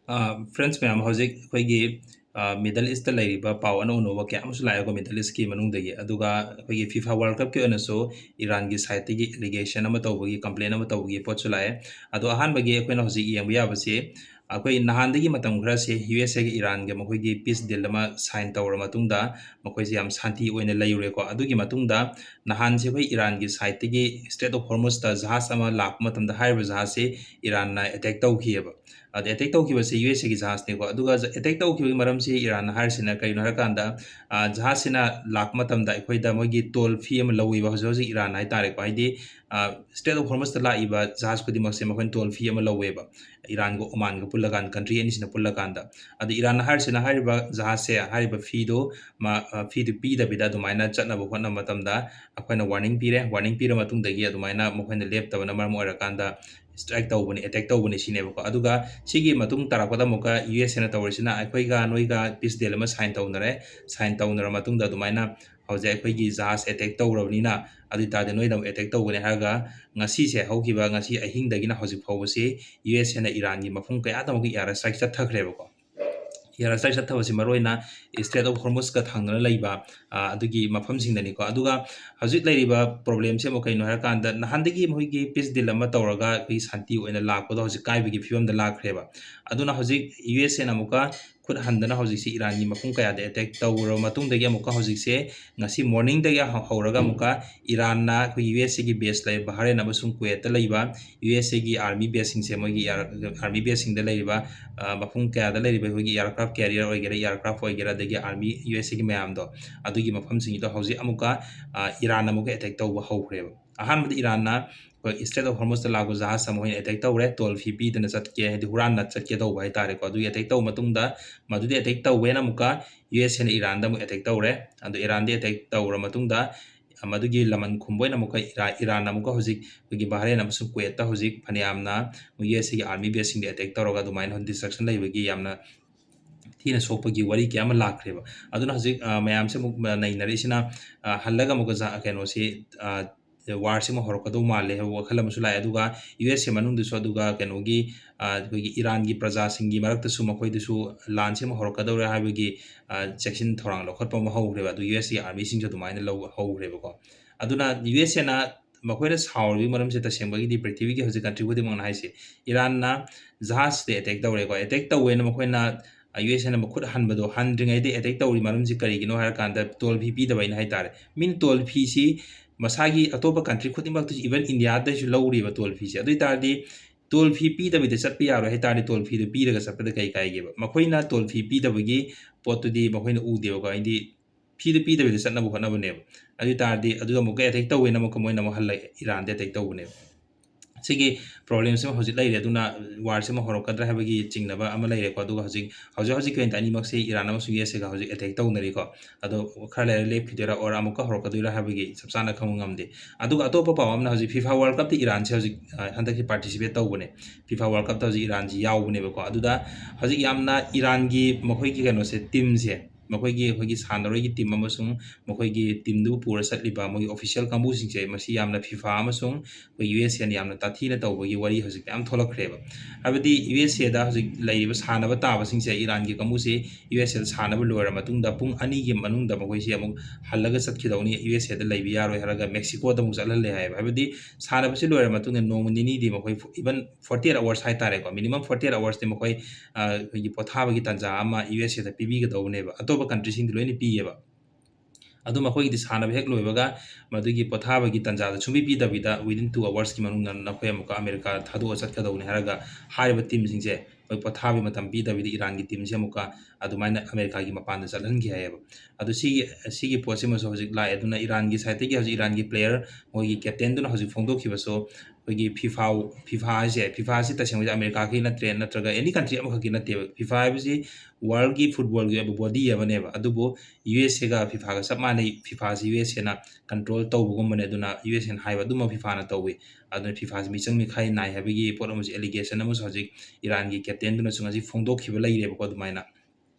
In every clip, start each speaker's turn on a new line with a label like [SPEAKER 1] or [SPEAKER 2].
[SPEAKER 1] Friends ma'am hojik akhoi Middle East ta lairiba paw ana unoba kya amusu laigo Middle East ki manungdagi aduga akhoi FIFA World Cup ki onaso Iran gi side tagi allegation ama tawbagi complaint ama tawbagi pot su lai ado ahan bagi akhoi na hojik yengba yabase akhoi nahandagi matam khara se USA gi Iran ga makhoi gi peace deal ama sign tawra matungda makhoi se yam santi oina laiyure ko adugi matungda nahan se akhoi Iran gi side tagi Strait of Hormuz ta jahaz ama lak matamda haiba jahaz se Iran na attack tawkhiyeba ade attack tawkhibase USA gi jahaz ne ko aduga attack tawkhibagi maram se Iran na harsina kaino harakanda jahaz sina lak matamda akhoi da mogi toll fee ama lawiba hoji Iran hai tare ko haidi State of Hormuz ta laiba jahaz khudi makse makhoi toll fee ama laweba Iran go Oman go pullagan country ani sina pullakanda adu Iran na harsina hariba jahaz se hariba fee do ma fee do pi da bida dumaina chatna bo hotna matamda akhoi na warning pira matungdagi adumaina makhoi na lep tabana maram oirakanda strike tawbani attack tawbani sineba ko aduga sigi matung tarakpada muka US na tawrisina akhoi ga noiga peace deal ama sign tawnara matungda dumaina hauze akhoi gi jahaz attack tawrabnina adu tade noi dam attack tawbani haga ngasi se haukiba ngasi ahing dagina hauji phawse US na Iran gi mafung kaya ta muki yara strike chathakreba ko yara strike chathabasi maroina Strait of Hormuz ka thangna laiba adugi mafam singdani ko aduga hauji laiba problem se mo kaino harakanda nahandagi moigi peace deal ama tawraga ki santi oina lakpada hauji kaibigi phibam da lakreba aduna hauji USA na muka khud handana hauji si Iran gi mafung kaya de attack tawra matung dagi amuka hauji se ngasi morning dagi hauraga muka Iran na ko USA gi base lai Bahrain amasung Kuwait ta laiba USA gi army base sing se moigi army base sing da laiba mafung kaya da laiba hoigi aircraft carrier oigera aircraft oigera dagi army USA gi mayam do adugi mafam sing do hauji amuka Iran amuka attack tawba houkhre ahan Iran na Strait of Hormuz ta lagu jahaz samohin attack tawre toll fee pi dana chatke hedi huran na chatke tawba hai tare ko adu attack taw matungda madudi attack tawwe na muka US na Iran da mu attack tawre adu Iran de attack tawra matungda madugi laman khumboina muka Iran na muka hojik gi Bahrain amasung Kuwait ta hojik phaniamna US gi army base sing de attack tawraga dumain hon destruction laibagi yamna thina sokpagi wari kya ma lakreba aduna hojik mayam se muk nainari sina hallaga muka za keno se war se ma horokado male wakhala musula aduga US se manung dusu aduga keno gi gi Iran gi praja singi marak ta su makoi dusu lan se ma horokado ra habagi section thorang lo khotpa ma hogreba adu US gi army sing du maina lo hogreba ko aduna US na makoina saurbi maram se ta sembagi di prithvi gi hojik country bodi mangna haise Iran na jahaz de attack tawre ko attack tawwe na makoina US na makhut hanbado handringai de attack tawri maram ji kari gino har kanda toll fee pi da bain hai tare min toll fee si masagi atopa country khudimak tu even India da ju lawri ba toll fee si adu tardi toll fee pi da bi de chat pi yaro hai tardi toll fee de pi daga sapda kai kai ge ba makoina toll fee pi da bagi pot tu di makoina u de ba indi fee de pi da bi de chat na bu khana bane adu tardi adu da muka attack tawwe na muka moina mo halla Iran de attack tawne sigi problem se hojik lai re duna war se ma horok kadra habagi chingnaba ama lai re ko du hojik ko entani mak se Iran ama su US ga hojik attack tawnari ko ado khara le lep fidera or amuka horok kadura habagi sabsana kham ngamde adu atopa pawam na hojik FIFA World Cup ti Iran se hojik handak ki participate tawbone FIFA World Cup ta hojik Iran ji yawbone ba ko adu da hojik yamna Iran gi makhoi ki kano se team se makhoi gi sandaroi gi team amasung makhoi gi team du pura satliba moi official kambu sing se masi yamna FIFA amasung ko US yan yamna tathina tawbagi wari hojik yam tholakhreba habadi US da hojik laiba sanaba taba sing se Iran gi kambu se US sanaba loira matungda pung ani gi manungda makhoi se amuk hallaga satkidawni US da laibi yaroi haraga Mexico da muk chalhalle hai habadi sanaba se loira matungda nong nini di makhoi even 48 hours hai tare ko minimum 48 hours de makhoi gi pothaba gi tanja ama US da pibi ga dawne ba atoba country sing loini piyeba adu makhoi di sanaba hek loibaga madugi pothaba gi tanja da chumbi pi dabida within 2 hours ki manung na khoi amuka America thadu achat ka dawne haraga hariba team sing se oi pothabi matam pi dabida Iran gi team se amuka adumaina America gi mapan da chalhan gi hayeba adu sigi pose ma so hojik lai aduna Iran gi side gi hojik Iran gi player moi gi captain duna hojik phongdok khiba so hoigi FIFA se taseng America ki na train natraga any country amukha ki na te FIFA bi world gi football gi body abane ba adubo USA ga FIFA ga sapmane FIFA si USA na control tawbugum mane aduna USA na haiba duma FIFA na tawwi aduna FIFA mi chang mi khai nai habigi potom allegation amu hojik Iran gi captain duna chunga ji phongdok khiba lai re ba ko adumaina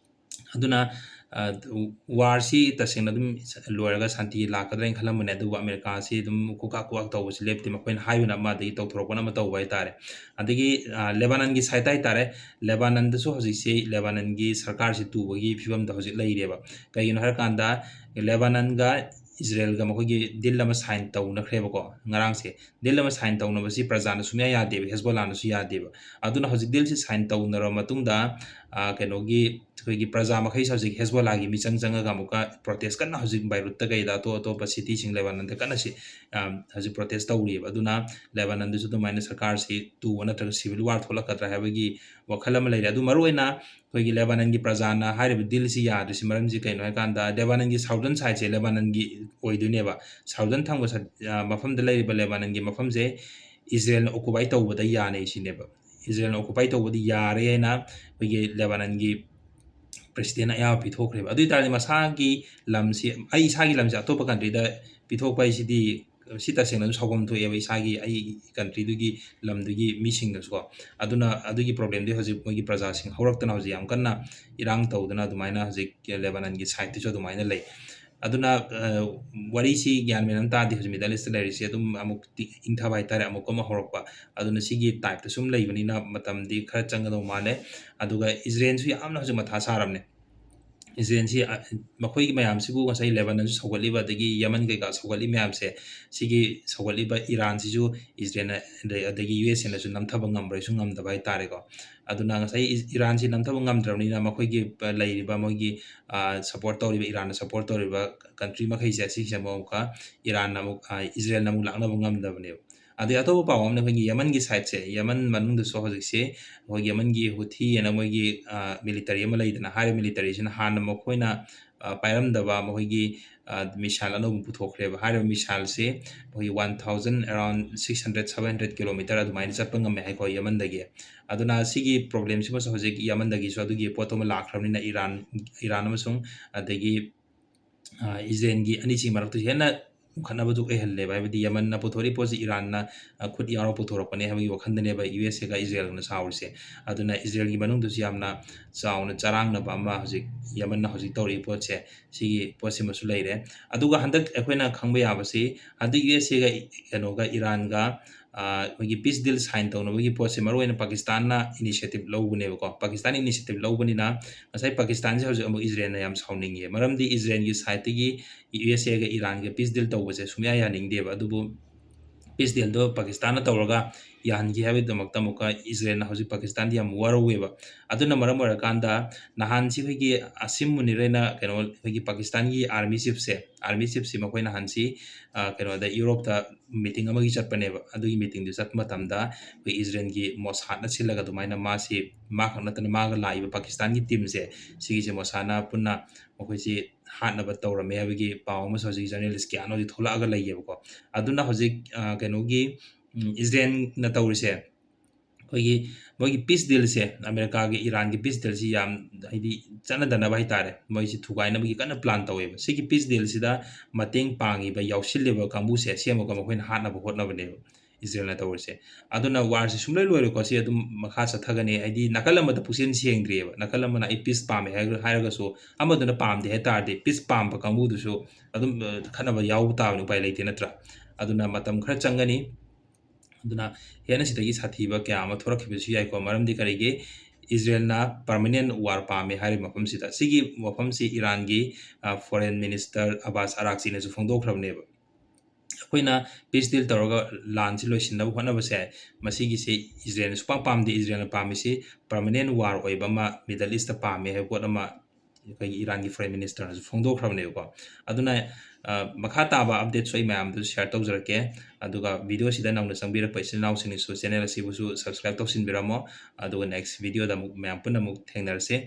[SPEAKER 1] ꯑꯗꯨꯅ ꯋꯥꯔꯁꯤ ꯇꯁꯦꯡꯅ ꯑꯗꯨꯝ ꯂꯣꯏꯔꯒ ꯁꯥꯟꯇꯤ ꯂꯥꯛꯀꯗ꯭ꯔꯥꯅ ꯈꯜꯂꯝꯕꯅꯦ ꯑꯗꯨꯕꯨ ꯑꯃꯦꯔꯤꯀꯥꯁꯤ ꯑꯗꯨꯝ ꯀꯨꯀꯥꯛ ꯇꯧꯕꯁꯤ ꯂꯦꯞꯇꯦ ꯃꯈꯣꯏꯅ ꯍꯥꯏꯕꯅ ꯑꯃ ꯑꯗꯒꯤ ꯇꯧꯊꯣꯔꯛꯄꯅ ꯑꯃ ꯇꯧꯕ ꯍꯥꯏꯇꯥꯔꯦ ꯑꯗꯒꯤ ꯂꯦꯕꯥꯅꯟꯒꯤ ꯁꯥꯏꯠꯇ ꯍꯥꯏꯇꯥꯔꯦ ꯂꯦꯕꯥꯅꯟꯗꯁꯨ ꯍꯧꯖꯤꯛꯁꯤ ꯂꯦꯕꯥꯅꯟꯒꯤ ꯁꯔꯀꯥꯔꯁꯤ ꯇꯨꯕꯒꯤ ꯐꯤꯕꯝꯗ ꯍꯧꯖꯤꯛ ꯂꯩꯔꯦꯕ ꯀꯩꯒꯤꯅꯣ ꯍꯥꯏꯔꯀꯥꯟꯗ ꯂꯦꯕꯥꯅꯟꯒ ꯏꯖꯔꯦꯜꯒ ꯃꯈꯣꯏꯒꯤ ꯗꯤꯜ ꯑꯃ ꯁꯥꯏꯟ ꯇꯧꯅꯈ꯭ꯔꯦꯕꯀꯣ ꯉꯔꯥꯡꯁꯦ ꯗꯤꯜ ꯑꯃ ꯁꯥꯏꯟ ꯇꯧꯅꯕꯁꯤ ꯄ꯭ꯔꯖꯥꯅ ꯁꯨꯡꯌꯥ ꯌꯥꯗꯦꯕ ꯍꯦꯁꯕꯣꯂꯥꯅꯁꯨ ꯌꯥꯗꯦꯕ ꯑꯗꯨꯅ ꯍꯧꯖꯤꯛ ꯗꯤꯜꯁꯤ ꯁꯥꯏꯟ ꯇꯧꯅꯔꯕ ꯃꯇꯨꯡꯗ ꯀꯩꯅꯣꯒꯤ ꯑꯩꯈꯣꯏꯒꯤ ꯄ꯭ꯔꯖꯥ ꯃꯈꯩꯁꯦ ꯍꯧꯖꯤꯛ ꯍꯦꯁꯕꯣꯂꯥꯒꯤ ꯃꯤꯆꯪ ꯆꯪꯉꯒ ꯑꯃꯨꯛꯀ ꯄ꯭ꯔꯣꯇꯦꯁ ꯀꯟꯅ ꯍꯧꯖꯤꯛ ꯕꯥꯏꯔꯨꯠꯇ ꯀꯩꯗ ꯑꯇꯣꯞꯄ ꯁꯤꯇꯤꯁꯤꯡ ꯂꯦꯕꯥꯅꯟꯗ ꯀꯟꯅ ꯍꯧꯖꯤꯛ ꯄ꯭ꯔꯣꯇꯦꯁ ꯇꯧꯔꯤꯕ ꯑꯗꯨꯅ ꯂꯦꯕꯥꯅꯟꯗꯁꯨ ꯑꯗꯨꯃꯥꯏꯅ ꯁꯔꯀꯥꯔꯁꯤ ꯇꯨꯕ ꯅꯠꯇ꯭ꯔꯒ ꯁꯤꯚꯤꯜ ꯋꯥꯔ ꯊꯣꯛꯂꯛꯀꯗ꯭ꯔꯥ ꯍꯥꯏꯕꯒꯤ ꯋꯥꯈꯜ ꯑꯃ ꯂꯩꯔꯦ ꯑꯗꯨ ꯃꯔꯨꯑꯣꯏꯅ ꯑꯩꯈꯣꯏꯒꯤ ꯂꯦꯕꯥꯅꯟꯒꯤ ꯄ꯭ꯔꯖꯥꯅ ꯍꯥꯏꯔꯤꯕ ꯗꯤꯜꯁꯤ ꯌꯥꯗ꯭ꯔꯤꯁꯤ ꯃꯔꯝꯁꯤ ꯀꯩꯅꯣ ꯍꯥꯏꯀꯥꯟꯗ ꯂꯦꯕꯥꯅꯟꯒꯤ ꯁꯥꯎꯗꯔꯟ ꯁꯥꯏꯠꯁꯦ ꯂꯦꯕꯥꯅꯟꯒꯤ ꯑꯣꯏꯗꯣꯏꯅꯦꯕ ꯁꯥꯎꯗꯔꯟ ꯊꯪꯕ ꯃꯐꯝꯗ ꯂꯩꯔꯤꯕ ꯂꯦꯕꯥꯅꯟꯒꯤ ꯃꯐꯝꯁꯦ ꯏꯖꯔꯦꯜꯅ ꯑꯣꯀꯨꯄꯥꯏ ꯇꯧꯕꯗ ꯌꯥꯅꯩ ꯁꯤꯅꯦꯕ ꯏꯖꯔꯦꯜꯅ ꯑꯣꯀꯨꯄꯥꯏ ꯇꯧꯕꯗꯤ ꯌꯥꯔꯦ ꯍꯥꯏꯅ ꯑꯩꯈꯣꯏꯒꯤ ꯂꯦꯕꯥꯅꯟꯒꯤ ꯄ꯭ꯔꯦꯁꯤꯗꯦꯟ ꯑꯌꯥꯕ ꯄꯤꯊꯣꯛꯈ꯭ꯔꯦꯕ ꯑꯗꯨ ꯑꯣꯏꯇꯥꯔꯗꯤ ꯃꯁꯥꯒꯤ ꯂꯝꯁꯤ ꯑꯩ ꯏꯁꯥꯒꯤ ꯂꯝꯁꯦ ꯑꯇꯣꯞꯄ ꯀꯟꯇ꯭ꯔꯤꯗ ꯄꯤꯊꯣꯛꯄ ꯍꯥꯏꯁꯤꯗꯤ ꯁꯤ ꯇꯁꯦꯡꯅ ꯑꯗꯨꯝ ꯁꯥꯎꯐꯝ ꯊꯣꯛꯑꯦꯕ ꯏꯁꯥꯒꯤ ꯑꯩ ꯀꯟꯇ꯭ꯔꯤꯗꯨꯒꯤ ꯂꯝꯗꯨꯒꯤ ꯃꯤꯁꯤꯡꯗꯁꯨꯀꯣ ꯑꯗꯨꯅ ꯑꯗꯨꯒꯤ ꯄ꯭ꯔꯣꯕ꯭ꯂꯦꯝꯗꯤ ꯍꯧꯖꯤꯛ ꯃꯣꯏꯒꯤ ꯄ꯭ꯔꯖꯥꯁꯤꯡ ꯍꯧꯔꯛꯇꯅ ꯍꯧꯖꯤꯛ ꯌꯥꯝ ꯀꯟꯅ ꯏꯔꯥꯡ ꯇꯧꯗꯅ ꯑꯗꯨꯃꯥꯏꯅ ꯍꯧꯖꯤꯛ ꯂꯦꯕꯥꯅꯟꯒꯤ ꯁꯥꯏꯠꯇꯁꯨ ꯑꯗꯨꯃꯥꯏꯅ ꯂꯩ ꯑꯗꯨꯅ ꯋꯥꯔꯤꯁꯤ ꯒ꯭ꯌꯥꯟ ꯃꯦꯟ ꯑꯃ ꯇꯥꯗꯦ ꯍꯧꯖꯤꯛ ꯃꯤꯗꯜ ꯏꯁꯇ ꯂꯩꯔꯤꯁꯤ ꯑꯗꯨꯝ ꯑꯃꯨꯛ ꯏꯪꯊꯕ ꯍꯥꯏꯇꯥꯔꯦ ꯑꯃꯨꯛ ꯑꯃ ꯍꯧꯔꯛꯄ ꯑꯗꯨꯅ ꯁꯤꯒꯤ ꯇꯥꯏꯞꯇ ꯁꯨꯝ ꯂꯩꯕꯅꯤꯅ ꯃꯇꯝꯗꯤ ꯈꯔ ꯆꯪꯒꯗꯧ ꯃꯥꯜꯂꯦ ꯑꯗꯨꯒ ꯏꯖꯔꯦꯜꯁꯨ ꯌꯥꯝꯅ ꯍꯧꯖꯤꯛ ꯃꯊꯥ ꯁꯥꯔꯕꯅꯦ ꯏꯖꯔꯦꯜꯁꯤ ꯃꯈꯣꯏꯒꯤ ꯃꯌꯥꯝꯁꯤꯕꯨ ꯉꯁꯥꯏ ꯂꯦꯕꯥꯅꯟꯁꯨ ꯁꯧꯒꯠꯂꯤꯕ ꯑꯗꯒꯤ ꯌꯃꯟ ꯀꯩꯀꯥ ꯁꯧꯒꯠꯂꯤ ꯃꯌꯥꯝꯁꯦ ꯁꯤꯒꯤ ꯁꯧꯒꯠꯂꯤꯕ ꯏꯔꯥꯟꯁꯤꯁꯨ ꯏꯖꯔꯦꯜꯅ ꯑꯗꯒꯤ ꯌꯨ ꯑꯦꯁ ꯑꯦꯅꯁꯨ ꯅꯝꯊꯕ ꯉꯝꯕ꯭ꯔꯁꯨ ꯉꯝꯗꯕ ꯍꯥꯏꯇꯥꯔꯦꯀꯣ ꯑꯗꯨꯅ ꯉꯁꯥꯏ ꯏꯔꯥꯟꯁꯤ ꯅꯝꯊꯕ ꯉꯝꯗ꯭ꯔꯕꯅꯤꯅ ꯃꯈꯣꯏꯒꯤ ꯂꯩꯔꯤꯕ ꯃꯣꯏꯒꯤ ꯁꯞꯄꯣꯔꯠ ꯇꯧꯔꯤꯕ ꯏꯔꯥꯟꯅ ꯁꯞꯄꯣꯔꯠ ꯇꯧꯔꯤꯕ ꯀꯟꯇ꯭ꯔꯤ ꯃꯈꯩꯁꯦ ꯑꯁꯤꯁꯦ ꯑꯃꯨꯛꯀ ꯏꯔꯥꯟꯅ ꯑꯃꯨꯛ ꯏꯖꯔꯦꯜꯅ ꯑꯃꯨꯛ ꯂꯥꯛꯅꯕ ꯉꯝꯗꯕꯅꯦꯕ ꯑꯗꯩ ꯑꯇꯣꯞꯄ ꯄꯥꯎ ꯑꯃꯅ ꯑꯩꯈꯣꯏꯒꯤ ꯌꯃꯟꯒꯤ ꯁꯥꯏꯠꯁꯦ ꯌꯃꯟ ꯃꯅꯨꯡꯗꯁꯨ ꯍꯧꯖꯤꯛꯁꯦ ꯑꯩꯈꯣꯏꯒꯤ ꯌꯃꯟꯒꯤ ꯍꯨꯊꯤ ꯑꯅ ꯃꯣꯏꯒꯤ ꯃꯤꯂꯤꯇꯔꯤ ꯑꯃ ꯂꯩꯗꯅ ꯍꯥꯏꯔꯤꯕ ꯃꯤꯂꯤꯇꯔꯤꯁꯤꯅ ꯍꯥꯟꯅ ꯃꯈꯣꯏꯅ ꯄꯥꯏꯔꯝꯗꯕ ꯃꯈꯣꯏꯒꯤ ꯃꯤꯁꯥꯏꯜ ꯑꯅꯧꯕ ꯄꯨꯊꯣꯛꯈ꯭ꯔꯦꯕ ꯍꯥꯏꯔꯤꯕ ꯃꯤꯁꯥꯏꯜꯁꯤ ꯑꯩꯈꯣꯏꯒꯤ 1000 ꯑꯦꯔꯥꯎꯟ 600-700 ꯀꯤꯂꯣꯃꯤꯇꯔ ꯑꯗꯨꯃꯥꯏꯅ ꯆꯠꯄ ꯉꯝꯃꯦ ꯍꯥꯏꯀꯣ ꯌꯃꯟꯗꯒꯤ ꯑꯗꯨꯅ ꯁꯤꯒꯤ ꯄ꯭ꯔꯣꯕ꯭ꯂꯦꯝꯁꯤꯃꯁꯨ ꯍꯧꯖꯤꯛ ꯌꯃꯟꯗꯒꯤꯁꯨ ꯑꯗꯨꯒꯤ ꯄꯣꯠꯇꯨ ꯑꯃ ꯂꯥꯛꯈ꯭ꯔꯕꯅꯤꯅ ꯏꯔꯥꯟ ꯑꯃꯁꯨꯡ ꯑꯗꯒꯤ ꯏꯖꯔꯦꯜꯒꯤ ꯑꯅꯤꯁꯤꯒꯤ ꯃꯔꯛꯇ ꯍꯦꯟꯅ ꯈꯠꯅꯕꯗꯨ ꯑꯣꯏꯍꯜꯂꯦꯕ ꯍꯥꯏꯕꯗꯤ ꯌꯃꯟꯅ ꯄꯨꯊꯣꯔꯛꯏ ꯄꯣꯠꯁꯤ ꯏꯔꯥꯟꯅ ꯈꯨꯠ ꯌꯥꯎꯔ ꯄꯨꯊꯣꯔꯛꯄꯅꯦ ꯍꯥꯏꯕꯒꯤ ꯋꯥꯈꯟꯗꯅꯦꯕ ꯌꯨ ꯑꯦꯁ ꯑꯦꯒ ꯏꯖꯔꯦꯜꯒꯅ ꯁꯥꯎꯔꯤꯁꯦ ꯑꯗꯨꯅ ꯏꯖꯔꯦꯜꯒꯤ ꯃꯅꯨꯡꯗꯁꯨ ꯌꯥꯝꯅ ꯆꯥꯎꯅ ꯆꯔꯥꯡꯅꯕ ꯑꯃ ꯍꯧꯖꯤꯛ ꯌꯃꯟꯅ ꯍꯧꯖꯤꯛ ꯇꯧꯔꯤꯕ ꯄꯣꯠꯁꯦ ꯁꯤꯒꯤ ꯄꯣꯠꯁꯤꯃꯁꯨ ꯂꯩꯔꯦ ꯑꯗꯨꯒ ꯍꯟꯗꯛ ꯑꯩꯈꯣꯏꯅ ꯈꯪꯕ ꯌꯥꯕꯁꯤ ꯍꯟꯗꯛ ꯌꯨ ꯑꯦꯁ ꯑꯦꯒ ꯀꯩꯅꯣꯒ ꯏꯔꯥꯟꯒ ꯑꯩꯈꯣꯏꯒꯤ ꯄꯤꯁ ꯗꯤꯜ ꯁꯥꯏꯟ ꯇꯧꯅꯕꯒꯤ ꯄꯣꯠꯁꯦ ꯃꯔꯨꯑꯣꯏꯅ ꯄꯥꯀꯤꯁꯇꯥꯟꯅ ꯏꯅꯤꯁꯤꯌꯦꯇꯤꯞ ꯂꯧꯕꯅꯦꯕꯀꯣ ꯄꯥꯀꯤꯁꯇꯥꯟ ꯏꯅꯤꯁꯤꯌꯦꯇꯤꯞ ꯂꯧꯕꯅꯤꯅ ꯉꯁꯥꯏ ꯄꯥꯀꯤꯁꯇꯥꯟꯁꯦ ꯍꯧꯖꯤꯛ ꯑꯃꯨꯛ ꯏꯖꯔꯦꯜꯅ ꯌꯥꯝ ꯁꯥꯎꯅꯤꯡꯉꯦ ꯃꯔꯝꯗꯤ ꯏꯖꯔꯦꯜꯒꯤ ꯁꯥꯏꯠꯇꯒꯤ ꯌꯨ ꯑꯦꯁ ꯑꯦꯒ ꯏꯔꯥꯟꯒ ꯄꯤꯁ ꯗꯤꯜ ꯇꯧꯕꯁꯦ ꯁꯨꯡꯌꯥ ꯌꯥꯅꯤꯡꯗꯦꯕ ꯑꯗꯨꯕꯨ ꯄꯤꯁ ꯗꯤꯜꯗꯣ ꯄꯥꯀꯤꯁꯇꯥꯟꯅ ꯇꯧꯔꯒ ꯌꯥꯍꯟꯈꯤ ꯍꯥꯏꯕꯒꯤꯗꯃꯛꯇ ꯑꯃꯨꯛꯀ ꯏꯖꯔꯦꯜꯅ ꯍꯧꯖꯤꯛ ꯄꯥꯀꯤꯁꯇꯥꯟꯗꯤ ꯌꯥꯝ ꯋꯥꯔꯧꯋꯦꯕ ꯑꯗꯨꯅ ꯃꯔꯝ ꯑꯣꯏꯔꯀꯥꯟꯗ ꯅꯍꯥꯟꯁꯤ ꯑꯩꯈꯣꯏꯒꯤ ꯑꯁꯤꯝ ꯃꯨꯅꯤꯔꯩꯅ ꯀꯩꯅꯣ ꯑꯩꯈꯣꯏꯒꯤ ꯄꯥꯀꯤꯁꯇꯥꯟꯒꯤ ꯑꯥꯔꯃꯤ ꯆꯤꯞꯁꯤ ꯃꯈꯣꯏ ꯅꯍꯥꯟꯁꯤ ꯀꯩꯅꯣꯗ ꯌꯨꯔꯣꯞꯇ ꯃꯤꯇꯤꯡ ꯑꯃꯒꯤ ꯆꯠꯄꯅꯦꯕ ꯑꯗꯨꯒꯤ ꯃꯤꯇꯤꯡꯗꯨ ꯆꯠꯄ ꯃꯇꯝꯗ ꯑꯩꯈꯣꯏ ꯏꯖꯔꯦꯜꯒꯤ ꯃꯣꯁꯥꯠꯅ ꯁꯤꯜꯂꯒ ꯑꯗꯨꯃꯥꯏꯅ ꯃꯥꯁꯤ ꯃꯥ ꯈꯛ ꯅꯠꯇꯅ ꯃꯥꯒ ꯂꯥꯛꯏꯕ ꯄꯥꯀꯤꯁꯇꯥꯟꯒꯤ ꯇꯤꯝꯁꯦ ꯁꯤꯒꯤꯁꯦ ꯃꯣꯁꯥꯠꯅ ꯄꯨꯟꯅ ꯃꯈꯣꯏꯁꯤ ꯍꯥꯠꯅꯕ ꯇꯧꯔꯝꯃꯦ ꯍꯥꯏꯕꯒꯤ ꯄꯥꯎ ꯑꯃꯁꯨ ꯍꯧꯖꯤꯛ ꯖꯔꯅꯦꯂꯤꯁ ꯀꯌꯥꯅ ꯍꯧꯖꯤꯛ ꯊꯣꯛꯂꯛꯑꯒ ꯂꯩꯌꯦꯕꯀꯣ ꯑꯗꯨꯅ ꯍꯧꯖꯤꯛ ꯀꯩꯅꯣꯒꯤ ꯏꯖꯔꯦꯜꯅ ꯇꯧꯔꯤꯁꯦ ꯑꯩꯈꯣꯏꯒꯤ ꯃꯣꯏꯒꯤ ꯄꯤꯁ ꯗꯤꯜꯁꯦ ꯑꯃꯦꯔꯤꯀꯥꯒꯤ ꯏꯔꯥꯟꯒꯤ ꯄꯤꯁ ꯗꯤꯜꯁꯤ ꯌꯥꯝ ꯍꯥꯏꯗꯤ ꯆꯠꯅꯗꯅꯕ ꯍꯥꯏꯇꯥꯔꯦ ꯃꯣꯏꯁꯤ ꯊꯨꯒꯥꯏꯅꯕꯒꯤ ꯀꯟꯅ ꯄ꯭ꯂꯥꯟ ꯇꯧꯋꯦꯕ ꯁꯤꯒꯤ ꯄꯤꯁ ꯗꯤꯜꯁꯤꯗ ꯃꯇꯦꯡ ꯄꯥꯡꯉꯤꯕ ꯌꯥꯎꯁꯤꯜꯂꯤꯕ ꯀꯥꯡꯕꯨꯁꯦ ꯁꯦꯝꯃꯒ ꯃꯈꯣꯏꯅ ꯍꯥꯠꯅꯕ ꯍꯣꯠꯅꯕꯅꯦꯕ ꯏꯖꯔꯦꯜꯅ ꯇꯧꯔꯤꯁꯦ ꯑꯗꯨꯅ ꯋꯥꯔꯁꯤ ꯁꯨꯡꯂꯣꯏ ꯂꯣꯏꯔꯣꯏꯀꯣ ꯁꯤ ꯑꯗꯨꯝ ꯃꯈꯥ ꯆꯠꯊꯒꯅꯤ ꯍꯥꯏꯗꯤ ꯅꯥꯀꯜ ꯑꯃꯗ ꯄꯨꯛꯆꯦꯜ ꯁꯦꯡꯗ꯭ꯔꯤꯑꯕ ꯅꯥꯀꯜ ꯑꯃꯅ ꯑꯩ ꯄꯤꯁ ꯄꯥꯝꯃꯦ ꯍꯥꯏꯔꯒꯁꯨ ꯑꯃꯗꯨꯅ ꯄꯥꯝꯗꯦ ꯍꯥꯏ ꯇꯥꯔꯗꯤ ꯄꯤꯁ ꯄꯥꯝꯕ ꯀꯥꯡꯕꯨꯗꯨꯁꯨ ꯑꯗꯨꯝ ꯈꯠꯅꯕ ꯌꯥꯎꯕ ꯇꯥꯕꯅꯤ ꯎꯄꯥꯏ ꯂꯩꯇꯦ ꯅꯠꯇ꯭ꯔꯥ ꯑꯗꯨꯅ ꯃꯇꯝ ꯈꯔ ꯆꯪꯒꯅꯤ ꯑꯗꯨꯅ ꯍꯦꯟꯅ ꯁꯤꯗꯒꯤ ꯁꯥꯊꯤꯕ ꯀꯌꯥ ꯑꯃ ꯊꯣꯔꯛꯈꯤꯕꯁꯨ ꯌꯥꯏꯀꯣ ꯃꯔꯝꯗꯤ ꯀꯔꯤꯒꯤ ꯏꯖꯔꯦꯜꯅ ꯄꯔꯃꯅꯦꯟ ꯋꯥꯔ ꯄꯥꯝꯃꯦ ꯍꯥꯏꯔꯤꯕ ꯃꯐꯝꯁꯤꯗ ꯁꯤꯒꯤ ꯃꯐꯝꯁꯤ ꯏꯔꯥꯟꯒꯤ ꯐꯣꯔꯦꯟ ꯃꯤꯅꯤꯁꯇꯔ ꯑꯕꯥꯁ ꯑꯔꯥꯛꯆꯤꯅꯁꯨ ꯐꯣꯡꯗꯣꯛꯈ꯭ꯔꯕꯅꯦꯕ ꯑꯩꯈꯣꯏꯅ ꯄꯤꯁ ꯗꯤꯜ ꯇꯧꯔꯒ ꯂꯥꯟꯁꯤ ꯂꯣꯏꯁꯤꯟꯅꯕ ꯍꯣꯠꯅꯕꯁꯦ ꯃꯁꯤꯒꯤꯁꯤ ꯏꯖꯔꯦꯜꯅ ꯁꯨꯄꯥꯝ ꯄꯥꯝꯗꯦ ꯏꯖꯔꯦꯜꯅ ꯄꯥꯝꯃꯤꯁꯤ ꯄꯔꯃꯅꯦꯟ ꯋꯥꯔ ꯑꯣꯏꯕ ꯑꯃ ꯃꯤꯗꯜ ꯏꯁꯇ ꯄꯥꯝꯃꯦ ꯍꯥꯏꯕ ꯄꯣꯠ ꯑꯃ ꯑꯩꯈꯣꯏꯒꯤ ꯏꯔꯥꯟꯒꯤ ꯐꯣꯔꯦꯟ ꯃꯤꯅꯤꯁꯇꯔꯅꯁꯨ ꯐꯣꯡꯗꯣꯛꯈ꯭ꯔꯕꯅꯦꯕꯀꯣ ꯑꯗꯨꯅ ꯃꯈꯥ ꯇꯥꯕ ꯑꯞꯗꯦꯠꯁꯨ ꯑꯩ ꯃꯌꯥꯝꯗꯁꯨ ꯁꯤꯌꯔ ꯇꯧꯖꯔꯛꯀꯦ ꯑꯗꯨꯒ ꯚꯤꯗꯤꯑꯣꯁꯤꯗ ꯅꯧꯅ ꯆꯪꯕꯤꯔꯛꯄ ꯏꯆꯤꯜ ꯏꯅꯥꯎꯁꯤꯡꯅꯁꯨ ꯆꯦꯅꯦꯜ ꯑꯁꯤꯕꯨꯁꯨ ꯁꯕꯁꯀ꯭ꯔꯥꯏꯕ ꯇꯧꯁꯤꯟꯕꯤꯔꯝꯃꯣ ꯑꯗꯨꯒ ꯅꯦꯛꯁ ꯚꯤꯗꯤꯑꯣꯗ ꯑꯃꯨꯛ ꯃꯌꯥꯝ ꯄꯨꯟꯅ ꯑꯃꯨꯛ ꯊꯦꯡꯅꯔꯁꯤ